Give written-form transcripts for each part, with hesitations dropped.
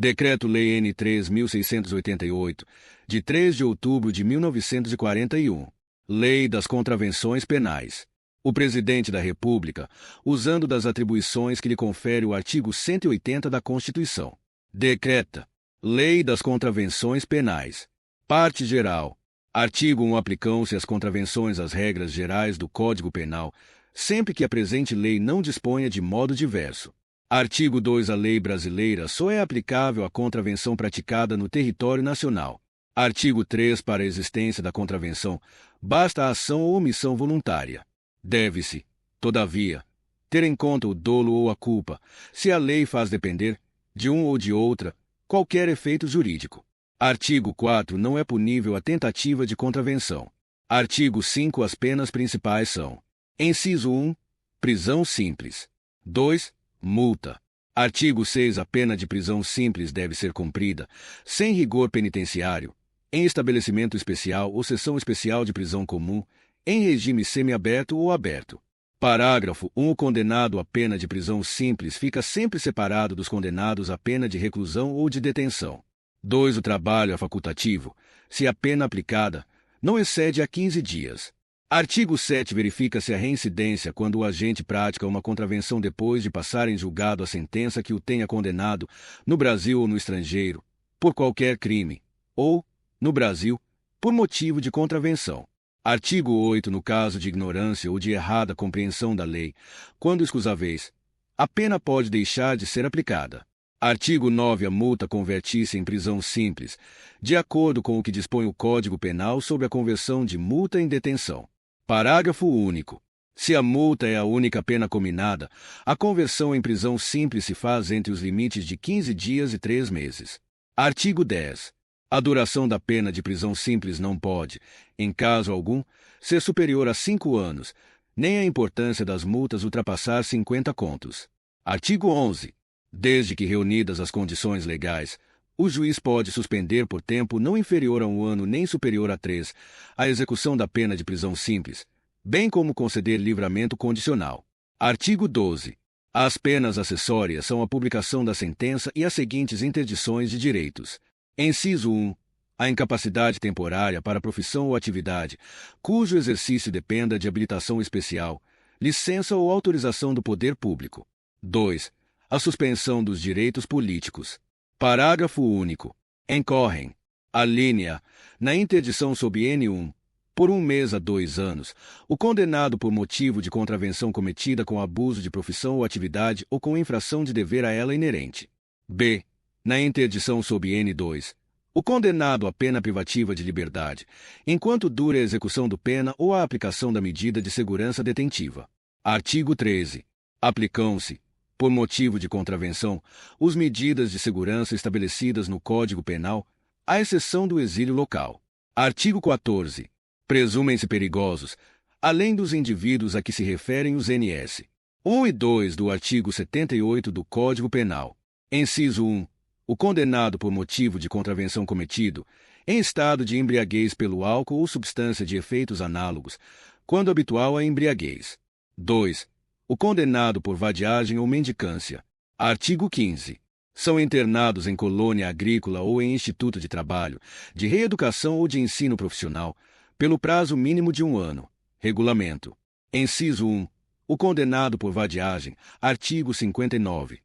Decreto-Lei N. 3.688, de 3 de outubro de 1941. Lei das Contravenções Penais. O Presidente da República, usando das atribuições que lhe confere o artigo 180 da Constituição, decreta: Lei das Contravenções Penais. Parte geral. Artigo 1. Aplicam-se as contravenções às regras gerais do Código Penal, sempre que a presente lei não disponha de modo diverso. Artigo 2. A lei brasileira só é aplicável à contravenção praticada no território nacional. Artigo 3. Para a existência da contravenção, basta a ação ou omissão voluntária. Deve-se, todavia, ter em conta o dolo ou a culpa, se a lei faz depender, de um ou de outra, qualquer efeito jurídico. Artigo 4. Não é punível a tentativa de contravenção. Artigo 5. As penas principais são: inciso 1. Prisão simples. 2. Multa. Artigo 6. A pena de prisão simples deve ser cumprida, sem rigor penitenciário, em estabelecimento especial ou seção especial de prisão comum, em regime semiaberto ou aberto. Parágrafo 1. O condenado à pena de prisão simples fica sempre separado dos condenados à pena de reclusão ou de detenção. 2. O trabalho é facultativo, se a pena aplicada não excede a 15 dias. Artigo 7. Verifica-se a reincidência quando o agente pratica uma contravenção depois de passar em julgado a sentença que o tenha condenado, no Brasil ou no estrangeiro, por qualquer crime, ou, no Brasil, por motivo de contravenção. Artigo 8. No caso de ignorância ou de errada compreensão da lei, quando escusáveis, a pena pode deixar de ser aplicada. Artigo 9. A multa convertir-se em prisão simples, de acordo com o que dispõe o Código Penal sobre a conversão de multa em detenção. Parágrafo único. Se a multa é a única pena cominada, a conversão em prisão simples se faz entre os limites de 15 dias e 3 meses. Artigo 10. A duração da pena de prisão simples não pode, em caso algum, ser superior a 5 anos, nem a importância das multas ultrapassar 50 contos. Artigo 11. Desde que reunidas as condições legais, o juiz pode suspender por tempo não inferior a 1 ano nem superior a 3 a execução da pena de prisão simples, bem como conceder livramento condicional. Artigo 12. As penas acessórias são a publicação da sentença e as seguintes interdições de direitos. Inciso 1. A incapacidade temporária para profissão ou atividade, cujo exercício dependa de habilitação especial, licença ou autorização do poder público. 2. A suspensão dos direitos políticos. Parágrafo único. Incorrem: alínea, na interdição sob N1, por 1 mês a 2 anos, o condenado por motivo de contravenção cometida com abuso de profissão ou atividade ou com infração de dever a ela inerente. B. Na interdição sob N2, o condenado à pena privativa de liberdade, enquanto dure a execução do pena ou a aplicação da medida de segurança detentiva. Artigo 13. Aplicam-se, por motivo de contravenção, as medidas de segurança estabelecidas no Código Penal, à exceção do exílio local. Artigo 14. Presumem-se perigosos, além dos indivíduos a que se referem os NS 1 e 2 do artigo 78 do Código Penal. Inciso 1. O condenado por motivo de contravenção cometido, em estado de embriaguez pelo álcool ou substância de efeitos análogos, quando habitual a embriaguez. 2. O condenado por vadiagem ou mendicância. Artigo 15. São internados em colônia agrícola ou em instituto de trabalho, de reeducação ou de ensino profissional, pelo prazo mínimo de 1 ano. Regulamento. Inciso 1. O condenado por vadiagem. Artigo 59.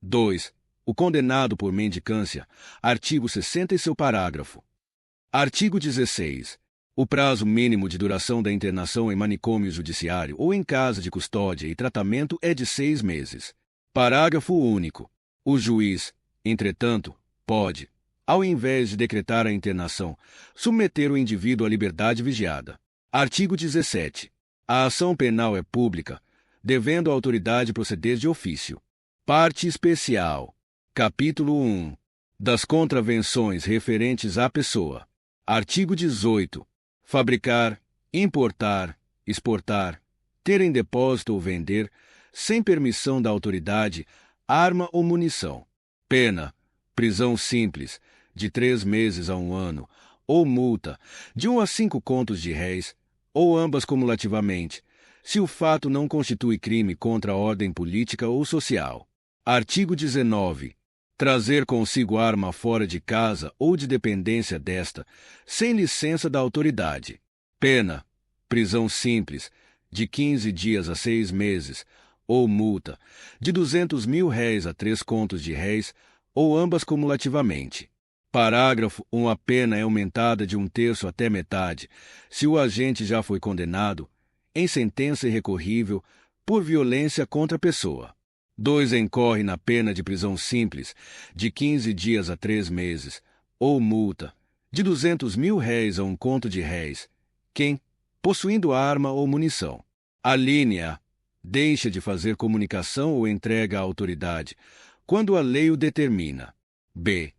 2. O condenado por mendicância. Artigo 60 e seu parágrafo. Artigo 16. O prazo mínimo de duração da internação em manicômio judiciário ou em casa de custódia e tratamento é de 6 meses. Parágrafo único. O juiz, entretanto, pode, ao invés de decretar a internação, submeter o indivíduo à liberdade vigiada. Artigo 17. A ação penal é pública, devendo a autoridade proceder de ofício. Parte especial. Capítulo 1. Das contravenções referentes à pessoa. Artigo 18. Fabricar, importar, exportar, ter em depósito ou vender, sem permissão da autoridade, arma ou munição. Pena: prisão simples, de 3 meses a 1 ano, ou multa, de 1 a 5 contos de réis, ou ambas cumulativamente, se o fato não constitui crime contra a ordem política ou social. Artigo 19. Trazer consigo arma fora de casa ou de dependência desta, sem licença da autoridade. Pena: prisão simples, de 15 dias a 6 meses, ou multa, de R$ 200.000 a 3 contos de réis, ou ambas cumulativamente. Parágrafo 1. A pena é aumentada de 1/3 até metade, se o agente já foi condenado, em sentença irrecorrível, por violência contra a pessoa. 2. Incorre na pena de prisão simples, de 15 dias a 3 meses, ou multa, de R$ 200.000 a 1 conto de réis, quem, possuindo arma ou munição. Alínea: deixa de fazer comunicação ou entrega à autoridade, quando a lei o determina. B.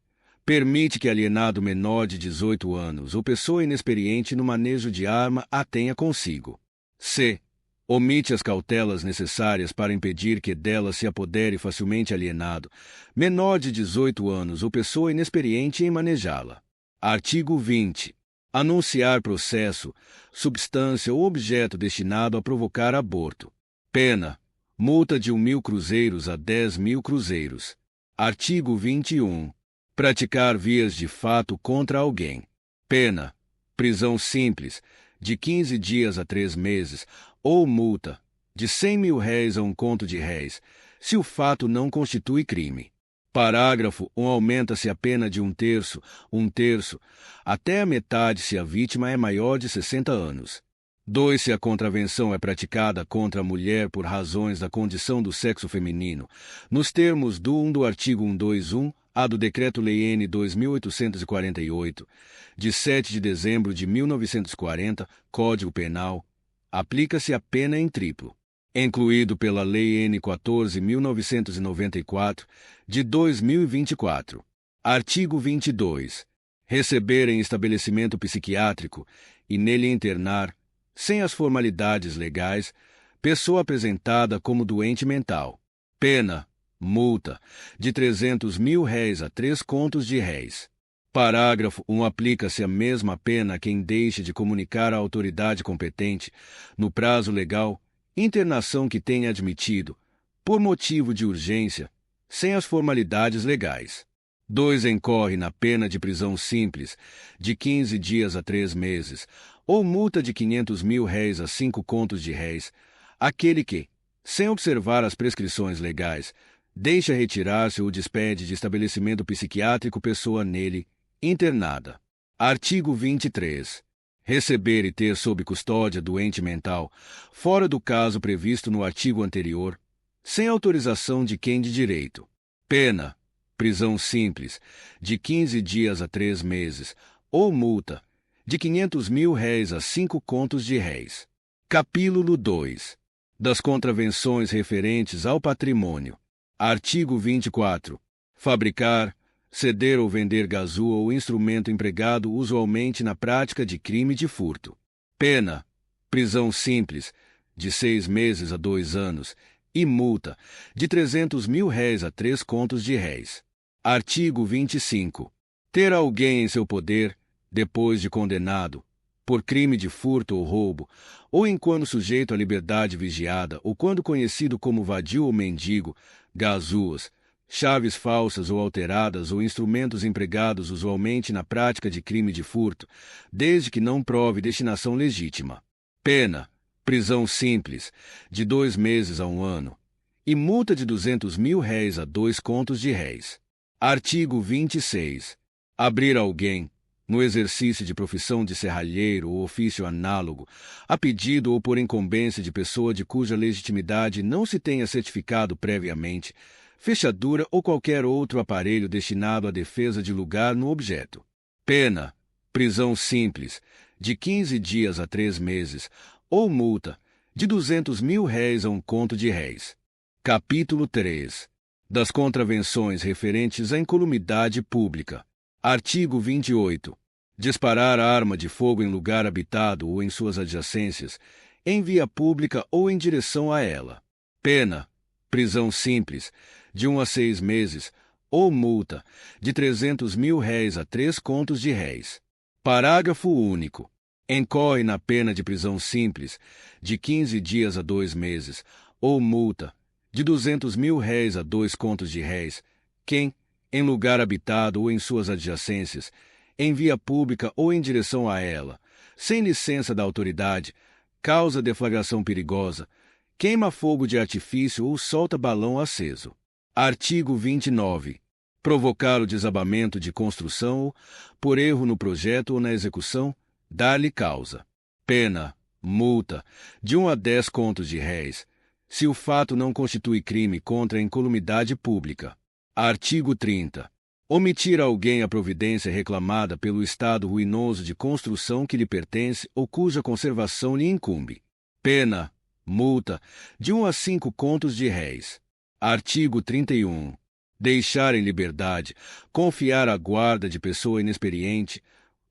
Permite que alienado menor de 18 anos ou pessoa inexperiente no manejo de arma a tenha consigo. C. Omite as cautelas necessárias para impedir que dela se apodere facilmente alienado, menor de 18 anos ou pessoa inexperiente em manejá-la. Artigo 20. Anunciar processo, substância ou objeto destinado a provocar aborto. Pena: multa de 1.000 cruzeiros a 10.000 cruzeiros. Artigo 21. Praticar vias de fato contra alguém. Pena: prisão simples, de 15 dias a 3 meses, ou multa, de R$ 100.000 a 1 conto de réis, se o fato não constitui crime. Parágrafo 1. Aumenta-se a pena de 1/3, até a metade se a vítima é maior de 60 anos. 2. Se a contravenção é praticada contra a mulher por razões da condição do sexo feminino, nos termos do 1 do artigo 121-A do Decreto-Lei N. 2848, de 7 de dezembro de 1940, Código Penal, aplica-se a pena em triplo. Incluído pela Lei N. 14.994, de 2024. Artigo 22. Receber em estabelecimento psiquiátrico e nele internar, sem as formalidades legais, pessoa apresentada como doente mental. Pena: multa, de R$ 300.000 a 3 contos de réis. Parágrafo 1. Aplica-se a mesma pena a quem deixe de comunicar à autoridade competente, no prazo legal, internação que tenha admitido, por motivo de urgência, sem as formalidades legais. 2. Incorre na pena de prisão simples, de 15 dias a 3 meses, ou multa de R$ 500.000 a 5 contos de réis, aquele que, sem observar as prescrições legais, deixa retirar-se ou despede de estabelecimento psiquiátrico pessoa nele internada. Artigo 23. Receber e ter sob custódia doente mental, fora do caso previsto no artigo anterior, sem autorização de quem de direito. Pena: prisão simples, de 15 dias a 3 meses, ou multa, de R$ 500.000 a 5 contos de réis. Capítulo 2. Das contravenções referentes ao patrimônio. Artigo 24. Fabricar, ceder ou vender gazua ou instrumento empregado usualmente na prática de crime de furto. Pena: prisão simples, de 6 meses a 2 anos, e multa, de R$ 300.000 a 3 contos de réis. Artigo 25. Ter alguém em seu poder, depois de condenado, por crime de furto ou roubo, ou enquanto sujeito à liberdade vigiada, ou quando conhecido como vadio ou mendigo, gazuas, chaves falsas ou alteradas ou instrumentos empregados usualmente na prática de crime de furto, desde que não prove destinação legítima. Pena: prisão simples, de 2 meses a 1 ano, e multa de R$ 200.000 a 2 contos de réis. Artigo 26. Abrir alguém, no exercício de profissão de serralheiro ou ofício análogo, a pedido ou por incumbência de pessoa de cuja legitimidade não se tenha certificado previamente, fechadura ou qualquer outro aparelho destinado à defesa de lugar no objeto. Pena: prisão simples, de 15 dias a 3 meses, ou multa, de R$ 200.000 a 1 conto de réis. Capítulo 3. Das contravenções referentes à incolumidade pública. Artigo 28. Disparar arma de fogo em lugar habitado ou em suas adjacências, em via pública ou em direção a ela. Pena: prisão simples, de 1 a 6 meses, ou multa, de R$ 300.000 a 3 contos de réis. Parágrafo único. Incorre na pena de prisão simples, de 15 dias a 2 meses, ou multa, de R$ 200.000 a 2 contos de réis, quem, em lugar habitado ou em suas adjacências, em via pública ou em direção a ela, sem licença da autoridade, causa deflagração perigosa, queima fogo de artifício ou solta balão aceso. Artigo 29. Provocar o desabamento de construção ou, por erro no projeto ou na execução, dar-lhe causa. Pena, multa, de 1 a 10 contos de réis, se o fato não constitui crime contra a incolumidade pública. Artigo 30. Omitir a alguém a providência reclamada pelo estado ruinoso de construção que lhe pertence ou cuja conservação lhe incumbe. Pena, multa, de 1 a 5 contos de réis. Artigo 31. Deixar em liberdade, confiar à guarda de pessoa inexperiente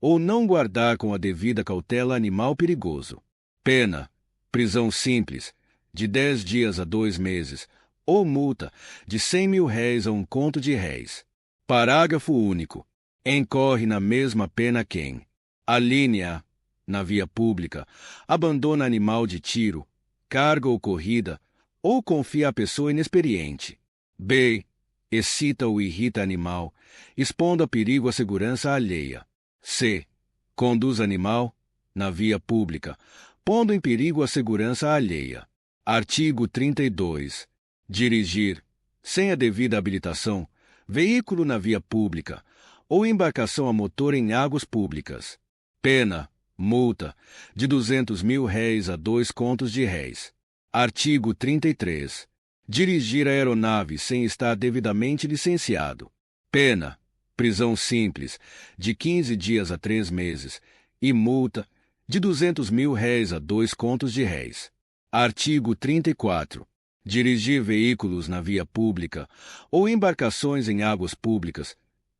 ou não guardar com a devida cautela animal perigoso. Pena, prisão simples, de 10 dias a 2 meses, ou multa, de 100.000 réis a 1 conto de réis. Parágrafo único. Incorre na mesma pena quem: alínea, na via pública, abandona animal de tiro, carga ou corrida, ou confia a pessoa inexperiente. B. Excita ou irrita animal, expondo a perigo à segurança alheia. C. Conduz animal, na via pública, pondo em perigo a segurança alheia. Artigo 32. Dirigir, sem a devida habilitação, veículo na via pública, ou embarcação a motor em águas públicas. Pena, multa, de 200.000 réis a 2 contos de réis. Artigo 33. Dirigir aeronave sem estar devidamente licenciado. Pena, prisão simples, de 15 dias a 3 meses, e multa, de 200.000 réis a 2 contos de réis. Artigo 34. Dirigir veículos na via pública ou embarcações em águas públicas,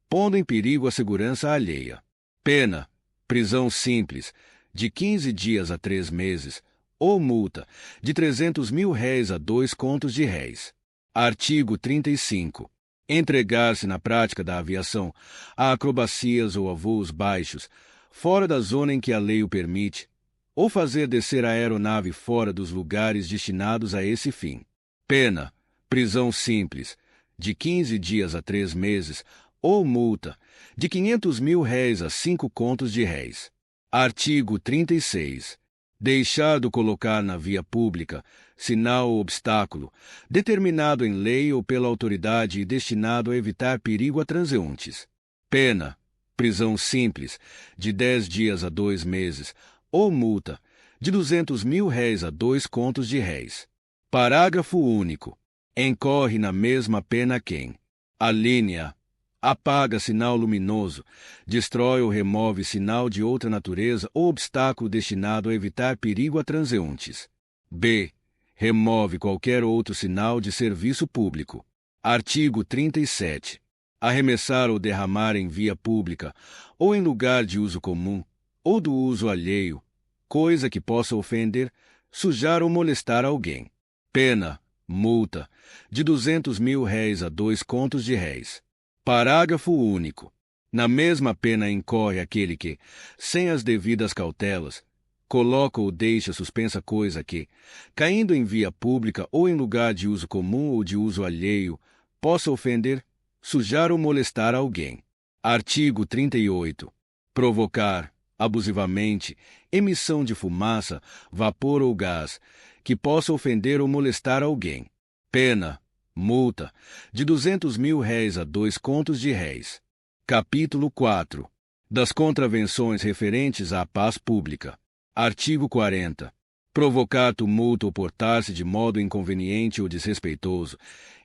pondo em perigo a segurança alheia. Pena, prisão simples, de 15 dias a 3 meses, ou multa, de 300.000 réis a 2 contos de réis. Artigo 35. Entregar-se na prática da aviação a acrobacias ou a voos baixos, fora da zona em que a lei o permite, ou fazer descer a aeronave fora dos lugares destinados a esse fim. Pena, prisão simples, de 15 dias a 3 meses, ou multa, de 500.000 réis a 5 contos de réis. Artigo 36. Deixar de colocar na via pública sinal ou obstáculo, determinado em lei ou pela autoridade e destinado a evitar perigo a transeuntes. Pena, prisão simples, de 10 dias a 2 meses, ou multa, de 200.000 réis a 2 contos de réis. Parágrafo único. Incorre na mesma pena quem: alínea, apaga sinal luminoso, destrói ou remove sinal de outra natureza ou obstáculo destinado a evitar perigo a transeuntes. B. Remove qualquer outro sinal de serviço público. Artigo 37. Arremessar ou derramar em via pública, ou em lugar de uso comum, ou do uso alheio, coisa que possa ofender, sujar ou molestar alguém. Pena, multa, de 200.000 réis a 2 contos de réis. Parágrafo único. Na mesma pena incorre aquele que, sem as devidas cautelas, coloca ou deixa suspensa coisa que, caindo em via pública ou em lugar de uso comum ou de uso alheio, possa ofender, sujar ou molestar alguém. Artigo 38. Provocar, abusivamente, emissão de fumaça, vapor ou gás, que possa ofender ou molestar alguém. Pena, multa, de 200.000 réis a 2 contos de réis. Capítulo 4. Das contravenções referentes à paz pública. Artigo 40. Provocar tumulto ou portar-se de modo inconveniente ou desrespeitoso,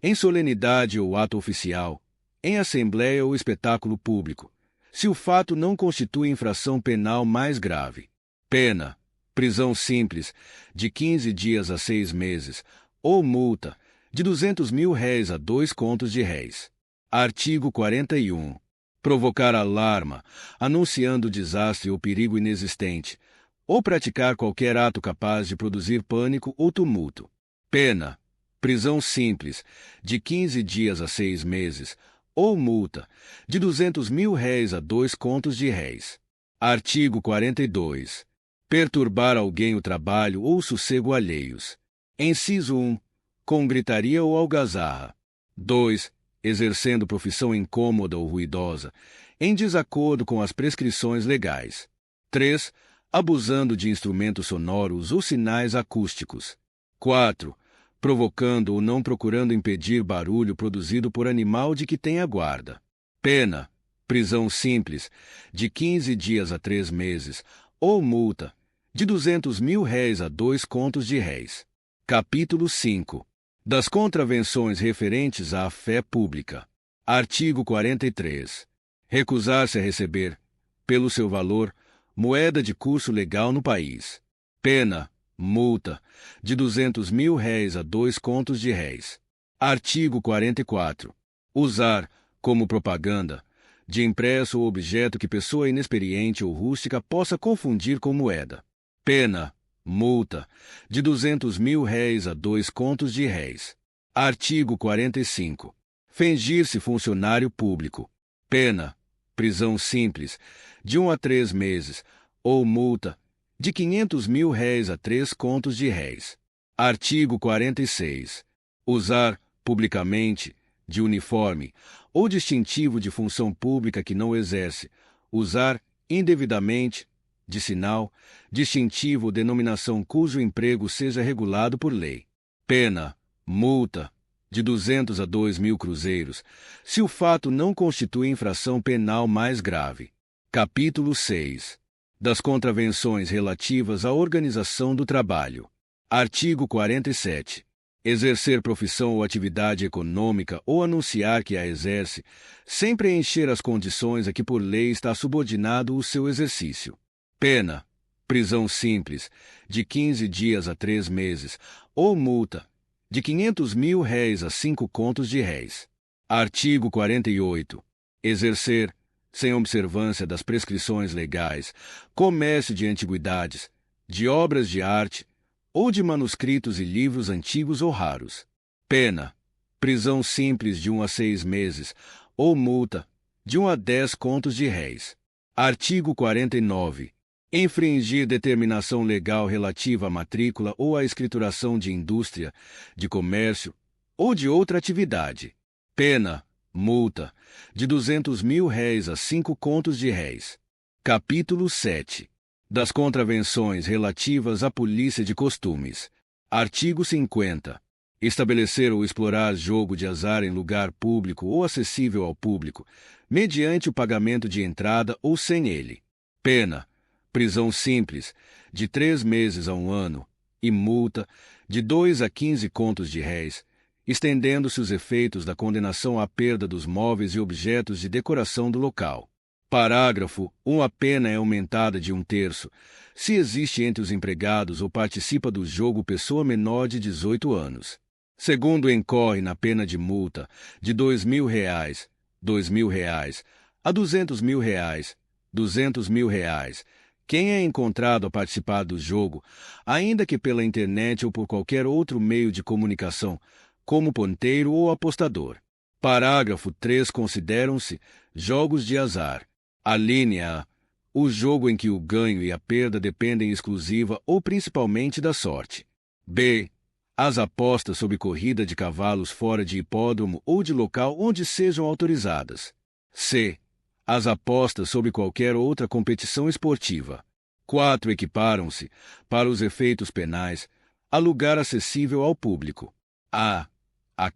em solenidade ou ato oficial, em assembleia ou espetáculo público, se o fato não constitui infração penal mais grave. Pena, prisão simples, de 15 dias a 6 meses, ou multa, de 200.000 réis a 2 contos de réis. Artigo 41. Provocar alarma, anunciando desastre ou perigo inexistente, ou praticar qualquer ato capaz de produzir pânico ou tumulto. Pena, prisão simples, de 15 dias a 6 meses, ou multa, de 200.000 réis a 2 contos de réis. Artigo 42. Perturbar alguém o trabalho ou o sossego alheios. Inciso 1. Com gritaria ou algazarra. 2. exercendo profissão incômoda ou ruidosa, em desacordo com as prescrições legais. 3. Abusando de instrumentos sonoros ou sinais acústicos. 4. Provocando ou não procurando impedir barulho produzido por animal de que tenha guarda. Pena: prisão simples, de 15 dias a 3 meses, ou multa, de R$ 200.000 a 2 contos de réis. Capítulo 5. Das contravenções referentes à fé pública. Artigo 43. Recusar-se a receber, pelo seu valor, moeda de curso legal no país. Pena: multa, de R$ 200.000 a 2 contos de réis. Artigo 44. Usar, como propaganda, de impresso ou objeto que pessoa inexperiente ou rústica possa confundir com moeda. Pena: multa, de R$ 200.000 a 2 contos de réis. Artigo 45. Fingir-se funcionário público. Pena: prisão simples, de 1 a 3 meses, ou multa, de R$ 500.000 a 3 contos de réis. Artigo 46. Usar, publicamente, de uniforme ou distintivo de função pública que não exerce, usar, indevidamente, de sinal, distintivo ou denominação cujo emprego seja regulado por lei. Pena: multa, de 200 a 2.000 cruzeiros, se o fato não constitui infração penal mais grave. Capítulo 6. Das contravenções relativas à organização do trabalho. Artigo 47. Exercer profissão ou atividade econômica ou anunciar que a exerce, sem preencher as condições a que por lei está subordinado o seu exercício. Pena: prisão simples, de 15 dias a 3 meses, ou multa, de R$ 500.000 a 5 contos de réis. Artigo 48. Exercer, sem observância das prescrições legais, comércio de antiguidades, de obras de arte, ou de manuscritos e livros antigos ou raros. Pena: prisão simples de 1 a 6 meses, ou multa, de 1 a 10 contos de réis. Artigo 49. Infringir determinação legal relativa à matrícula ou à escrituração de indústria, de comércio ou de outra atividade. Pena: multa, de R$ 200.000 a 5 contos de réis. Capítulo 7. Das contravenções relativas à polícia de costumes. Artigo 50. Estabelecer ou explorar jogo de azar em lugar público ou acessível ao público, mediante o pagamento de entrada ou sem ele. Pena: prisão simples, de 3 meses a 1 ano, e multa, de 2 a 15 contos de réis, estendendo-se os efeitos da condenação à perda dos móveis e objetos de decoração do local. Parágrafo 1. A pena é aumentada de 1/3, se existe entre os empregados ou participa do jogo pessoa menor de 18 anos. Segundo, incorre na pena de multa de R$ 2.000, R$ 2.000, a R$ 200.000, R$ 200.000, quem é encontrado a participar do jogo, ainda que pela internet ou por qualquer outro meio de comunicação, como ponteiro ou apostador. Parágrafo 3. Consideram-se jogos de azar: alínea A, o jogo em que o ganho e a perda dependem exclusiva ou principalmente da sorte. B. As apostas sobre corrida de cavalos fora de hipódromo ou de local onde sejam autorizadas. C. As apostas sobre qualquer outra competição esportiva. 4. Equiparam-se, para os efeitos penais, a lugar acessível ao público. A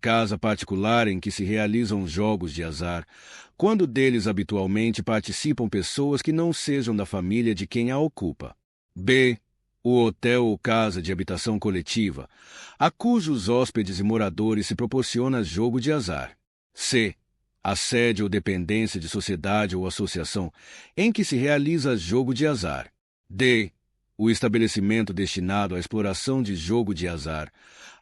casa particular em que se realizam jogos de azar, quando deles habitualmente participam pessoas que não sejam da família de quem a ocupa. B. O hotel ou casa de habitação coletiva, a cujos hóspedes e moradores se proporciona jogo de azar. C. A sede ou dependência de sociedade ou associação em que se realiza jogo de azar. D. O estabelecimento destinado à exploração de jogo de azar,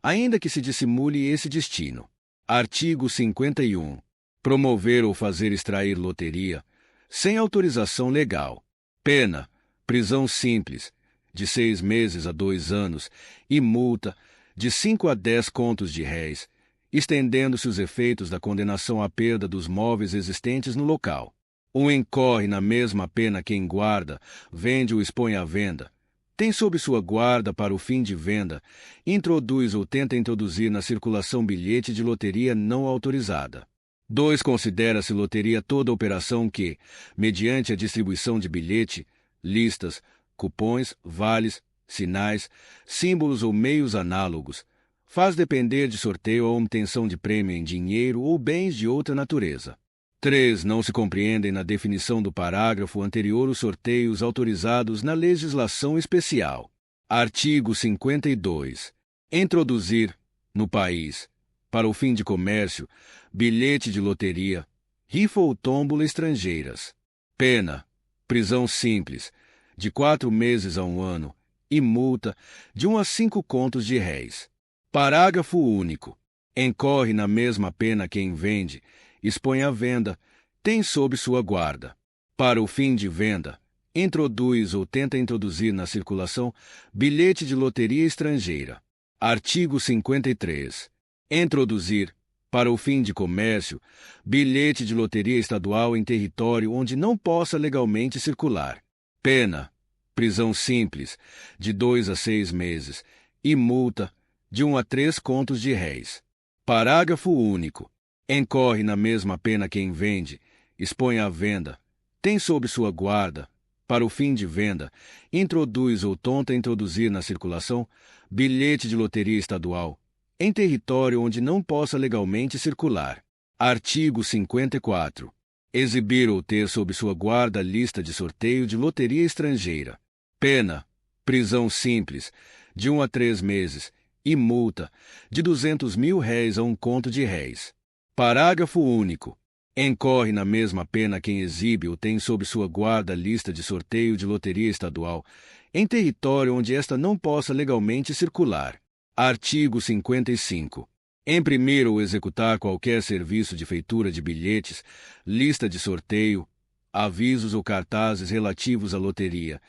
ainda que se dissimule esse destino. Artigo 51. Promover ou fazer extrair loteria, sem autorização legal. Pena: prisão simples, de 6 meses a 2 anos, e multa, de 5 a 10 contos de réis, estendendo-se os efeitos da condenação à perda dos móveis existentes no local. Incorre na mesma pena quem guarda, vende ou expõe à venda, tem sob sua guarda para o fim de venda, introduz ou tenta introduzir na circulação bilhete de loteria não autorizada. 2. Considera-se loteria toda operação que, mediante a distribuição de bilhete, listas, cupons, vales, sinais, símbolos ou meios análogos, faz depender de sorteio a obtenção de prêmio em dinheiro ou bens de outra natureza. 3. Não se compreendem na definição do parágrafo anterior os sorteios autorizados na legislação especial. Artigo 52. Introduzir, no país, para o fim de comércio, bilhete de loteria, rifa ou tómbola estrangeiras. Pena: prisão simples, de 4 meses a 1 ano, e multa, de 1 a 5 contos de réis. Parágrafo único. Incorre na mesma pena quem vende, expõe à venda, tem sob sua guarda, para o fim de venda, introduz ou tenta introduzir na circulação bilhete de loteria estrangeira. Artigo 53. Introduzir, para o fim de comércio, bilhete de loteria estadual em território onde não possa legalmente circular. Pena: prisão simples, de 2 a 6 meses, e multa, de 1 a 3 contos de réis. Parágrafo único. Incorre na mesma pena quem vende, expõe à venda, tem sob sua guarda, para o fim de venda, introduz ou tenta introduzir na circulação bilhete de loteria estadual, em território onde não possa legalmente circular. Artigo 54. Exibir ou ter sob sua guarda lista de sorteio de loteria estrangeira. Pena: prisão simples, de 1 a 3 meses, e multa, de 200 mil réis a 1 conto de réis. Parágrafo único. Incorre na mesma pena quem exibe ou tem sob sua guarda lista de sorteio de loteria estadual, em território onde esta não possa legalmente circular. Artigo 55. Imprimir ou executar qualquer serviço de feitura de bilhetes, lista de sorteio, avisos ou cartazes relativos à loteria,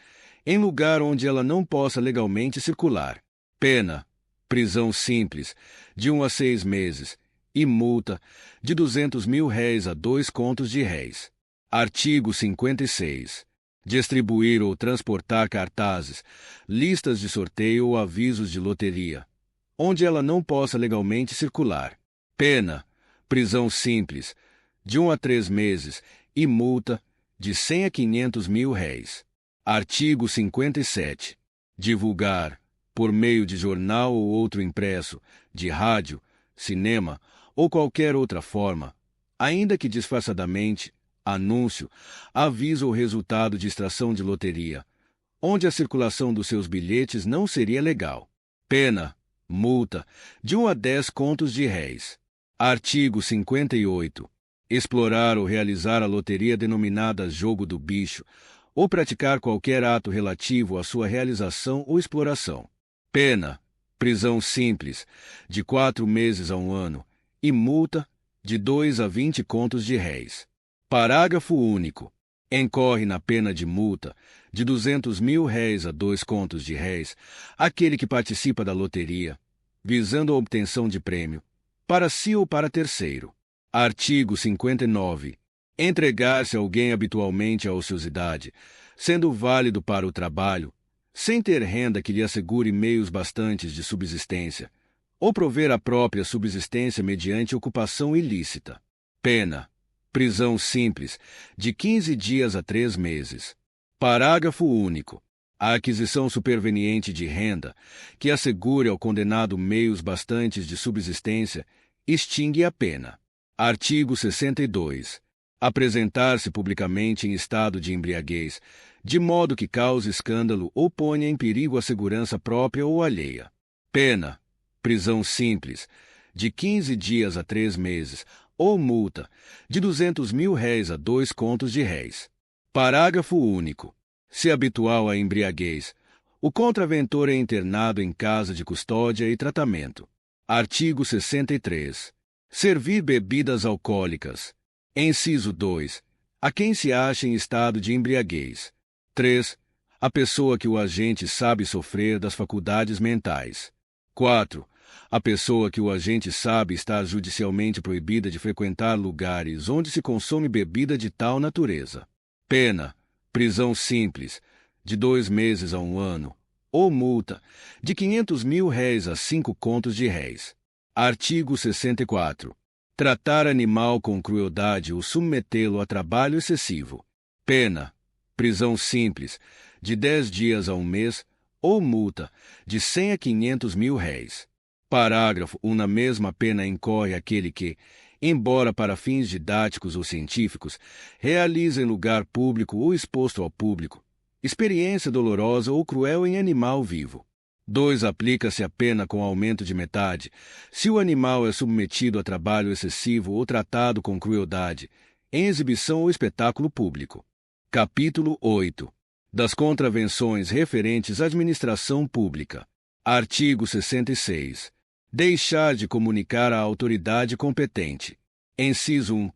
em lugar onde ela não possa legalmente circular. Pena: prisão simples, de 1 a 6 meses, e multa, de 200 mil réis a 2 contos de réis. Artigo 56. Distribuir ou transportar cartazes, listas de sorteio ou avisos de loteria, onde ela não possa legalmente circular. Pena: prisão simples, de 1 a 3 meses, e multa, de 100 a 500 mil réis. Artigo 57. Divulgar, por meio de jornal ou outro impresso, de rádio, cinema ou qualquer outra forma, ainda que disfarçadamente, anúncio, aviso ou resultado de extração de loteria, onde a circulação dos seus bilhetes não seria legal. Pena: multa, de 1 a 10 contos de réis. Artigo 58. Explorar ou realizar a loteria denominada jogo do bicho, ou praticar qualquer ato relativo à sua realização ou exploração. Pena: prisão simples, de 4 meses a 1 ano, e multa, de 2 a 20 contos de réis. Parágrafo único. Incorre na pena de multa, de 200 mil réis a 2 contos de réis, aquele que participa da loteria, visando a obtenção de prêmio, para si ou para terceiro. Artigo 59. Entregar-se alguém habitualmente à ociosidade, sendo válido para o trabalho, sem ter renda que lhe assegure meios bastantes de subsistência, ou prover a própria subsistência mediante ocupação ilícita. Pena: prisão simples, de 15 dias a 3 meses. Parágrafo único. A aquisição superveniente de renda, que assegure ao condenado meios bastantes de subsistência, extingue a pena. Artigo 62. Apresentar-se publicamente em estado de embriaguez, de modo que cause escândalo ou ponha em perigo a segurança própria ou alheia. Pena: prisão simples, de 15 dias a 3 meses, ou multa, de 200 mil réis a 2 contos de réis. Parágrafo único. Se habitual à embriaguez, o contraventor é internado em casa de custódia e tratamento. Artigo 63. Servir bebidas alcoólicas. Inciso 2. A quem se acha em estado de embriaguez. 3. A pessoa que o agente sabe sofrer das faculdades mentais. 4. A pessoa que o agente sabe estar judicialmente proibida de frequentar lugares onde se consome bebida de tal natureza. Pena: prisão simples, de 2 meses a 1 ano, ou multa, de 500 mil réis a 5 contos de réis. Artigo 64. Tratar animal com crueldade ou submetê-lo a trabalho excessivo. Pena: prisão simples, de 10 dias a 1 mês, ou multa, de 100 a 500 mil réis. Parágrafo 1. Na mesma pena incorre aquele que, embora para fins didáticos ou científicos, realiza em lugar público ou exposto ao público, experiência dolorosa ou cruel em animal vivo. 2. Aplica-se a pena com aumento de metade, se o animal é submetido a trabalho excessivo ou tratado com crueldade, em exibição ou espetáculo público. Capítulo 8. Das contravenções referentes à administração pública. Artigo 66. Deixar de comunicar à autoridade competente. Inciso 1.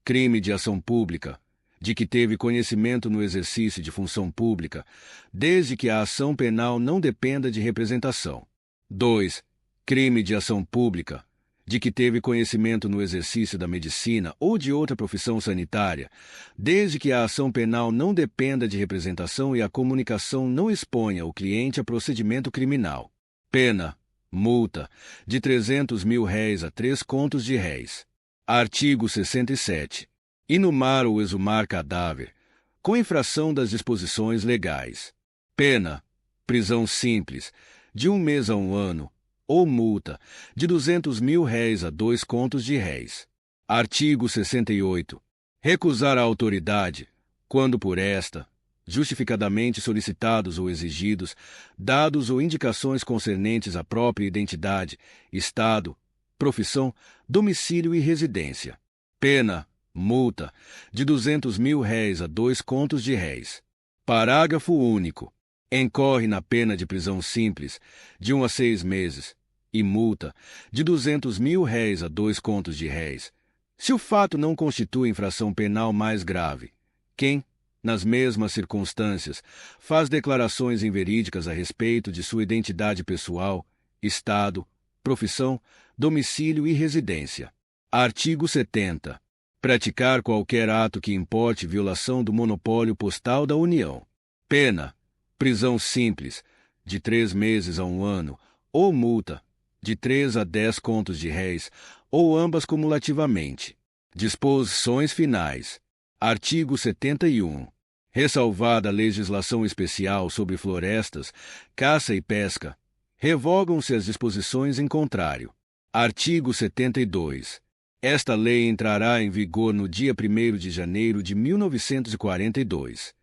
Crime de ação pública, de que teve conhecimento no exercício de função pública, desde que a ação penal não dependa de representação. 2. Crime de ação pública, de que teve conhecimento no exercício da medicina ou de outra profissão sanitária, desde que a ação penal não dependa de representação e a comunicação não exponha o cliente a procedimento criminal. Pena: multa, de 300 mil réis a 3 contos de réis. Artigo 67. Inumar ou exumar cadáver, com infração das disposições legais. Pena: prisão simples, de 1 mês a 1 ano, ou multa, de 200 mil réis a 2 contos de réis. Artigo 68. Recusar a autoridade, quando por esta, justificadamente solicitados ou exigidos, dados ou indicações concernentes à própria identidade, estado, profissão, domicílio e residência. Pena: multa, de 200 mil réis a 2 contos de réis. Parágrafo único. Incorre na pena de prisão simples, de 1 a 6 meses, e multa, de 200 mil réis a 2 contos de réis, se o fato não constitui infração penal mais grave. Quem, nas mesmas circunstâncias, faz declarações inverídicas a respeito de sua identidade pessoal, estado, profissão, domicílio e residência. Artigo 70. Praticar qualquer ato que importe violação do monopólio postal da União. Pena: prisão simples, de 3 meses a 1 ano, ou multa, de 3 a 10 contos de réis, ou ambas cumulativamente. Disposições finais. Artigo 71. Ressalvada a legislação especial sobre florestas, caça e pesca, revogam-se as disposições em contrário. Artigo 72. Esta lei entrará em vigor no dia 1º de janeiro de 1942.